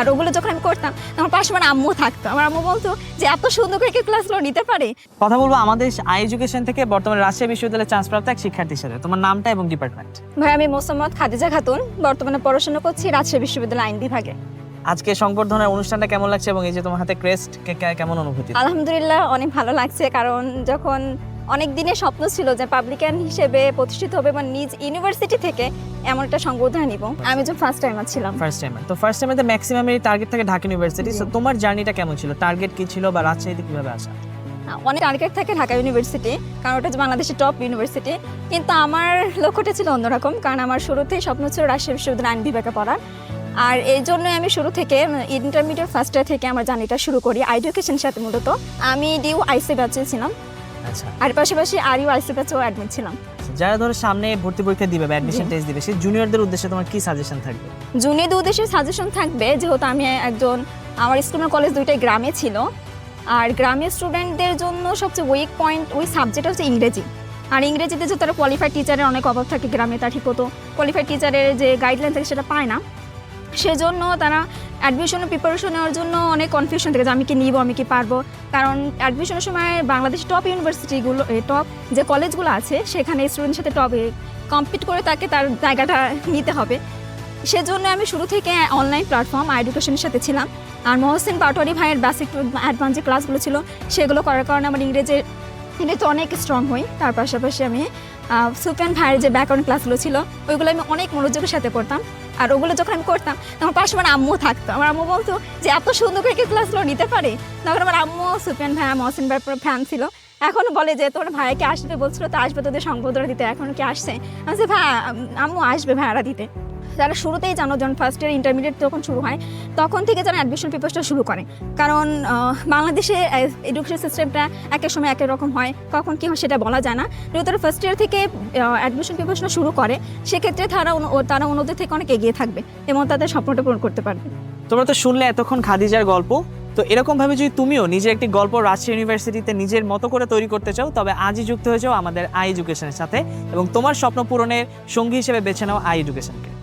আর ওগুলো যখন আমি করতাম আমার পাশে আমার আম্মু থাকতো, আমার আম্মু বলতো যে এত সুন্দর করে কি ক্লাসগুলো নিতে পারে। কথা বলবো আমাদের আই এডুকেশন থেকে বর্তমানে রাজশাহী বিশ্ববিদ্যালয়ে চান্স প্রাপ্ত এক শিক্ষার্থীর সাথে। তোমার নামটা এবং ডিপার্টমেন্ট? ভাই আমি মোসাম্মদ খাদিজা খাতুন, বর্তমানে পড়াশোনা করছি রাজশাহী বিশ্ববিদ্যালয় আইন বিভাগে। আজকে সংবর্ধনার অনুষ্ঠানটা কেমন লাগছে এবং এই যে তোমার হাতে ক্রেস্ট কেমন অনুভূতি? আলহামদুলিল্লাহ অনেক ভালো লাগছে, কারণ যখন অনেক দিনের স্বপ্ন ছিল যে পাবলিকান হিসেবে প্রতিষ্ঠিত হবে বা নিজ ইউনিভার্সিটি থেকে এমন একটা সংবর্ধনা নিব, আমি যখন ফার্স্ট টাইমার ছিলাম। ফার্স্ট টাইমে ম্যাক্সিমাম এর টার্গেট থাকে ঢাকা ইউনিভার্সিটি। সো তোমার জার্নিটা কেমন ছিল? টার্গেট কি ছিল বা রাজশাহীতে কিভাবে আসা? অনেক টার্গেট থাকে ঢাকা ইউনিভার্সিটি, কারণ ওটা বাংলাদেশের টপ ইউনিভার্সিটি। কিন্তু আমার লক্ষ্যটা ছিল অন্যরকম, কারণ আমার শুরুতেই স্বপ্ন ছিল রাজশাহী বিশ্ববিদ্যালয় আইন বিভাগে পড়ার। আর এই জন্যই আমি শুরু থেকে ইন্টারমিডিয়েট ফার্স্ট ইয়ার থেকে আমার জার্নিটা শুরু করি এডুকেশনের সাথে। মূলত আমি ডিউ আইসি ব্যাচে ছিলাম, আচ্ছা। আর পাশাপাশি আরইউ আইসি ব্যাচেও অ্যাডমিট ছিলাম। যারা ধরো সামনে ভর্তি পরীক্ষা দিবে বা অ্যাডমিশন টেস্ট দিবে, সেই জুনিয়রদের উদ্দেশ্যে তোমার কি সাজেশন থাকবে? জুনিয়রদের উদ্দেশ্যে সাজেশন থাকবে, যেহেতু আমি একজন, আমার স্কুল কলেজ দুইটাই গ্রামে ছিল, আর গ্রামের স্টুডেন্টদের জন্য সবচেয়ে উইক পয়েন্ট ওই সাবজেক্ট হচ্ছে ইংরেজি। আর ইংরেজিতে যে তারা কোয়ালিফাইড টিচারের অনেক অভাব থাকে গ্রামে, তার ঠিক মতো কোয়ালিফাইড টিচারের যে গাইডলাইন থাকে সেটা পায় না। সেজন্য তারা অ্যাডমিশনের প্রিপারেশন নেওয়ার জন্য অনেক কনফিউশন থাকে যে আমি কি নিব, আমি কি পারবো। কারণ অ্যাডমিশনের সময় বাংলাদেশের টপ ইউনিভার্সিটিগুলো, টপ যে কলেজগুলো আছে সেখানে স্টুডেন্টের সাথে টপে কম্পিট করে তাকে তার জায়গাটা নিতে হবে। সেজন্য আমি শুরু থেকে অনলাইন প্ল্যাটফর্ম এডুকেশনের সাথে ছিলাম। আর মহসিন পাটোয়ারি ভাইয়ের বেসিক টু অ্যাডভান্স যে ক্লাসগুলো ছিল সেগুলো করার কারণে আমার ইংরেজি অনেক স্ট্রং হই। তার পাশাপাশি আমি সুফিয়ান ভাইয়ের যে ব্যাকরণ ক্লাসগুলো ছিল ওইগুলো আমি অনেক মনোযোগের সাথে করতাম। আর ওগুলো যখন আমি করতাম আমার পাশে আমার আম্মু থাকতো, আমার আম্মু বলতো যে এত সুন্দর করে কি ক্লাসগুলো নিতে পারে। তখন আমার আম্মু সুফিয়ান ভাইয়া মহসিন ভাইয়ের ফ্যান ছিল, এখন বলে যে তোমার ভাইয়াকে আসবে বলছিল, তো আসবে তোদের সংবর্ধনা দিতে, এখন কি আসছে? আমি বলছি ভাই আম্মু আসবে ভাইয়ারা দিতে। যারা শুরুতেই জানো, যখন ফার্স্ট ইয়ার ইন্টারমিডিয়েট যখন শুরু হয় তখন থেকে যেন অ্যাডমিশন প্রিপারেশনটা শুরু করে। কারণ বাংলাদেশে এডুকেশন সিস্টেমটা এক এক সময় এক এক রকম হয়, কখন কী হয় সেটা বলা যায় না। যদি তারা ফার্স্ট ইয়ার থেকে অ্যাডমিশন প্রিপারেশন শুরু করে সেক্ষেত্রে তারা অন্যদের থেকে অনেক এগিয়ে থাকবে এবং তাদের স্বপ্নটা পূরণ করতে পারবে। তোমরা তো শুনলে এতক্ষণ খাদিজার গল্প, তো এরকম ভাবে যদি তুমিও নিজের একটি গল্প রাজশাহী ইউনিভার্সিটিতে নিজের মতো করে তৈরি করতে চাও, তবে আজই যুক্ত হয়ে যাও আমাদের আই এডুকেশনের সাথে এবং তোমার স্বপ্ন পূরণের সঙ্গী হিসেবে বেছে নাও আই এডুকেশনকে।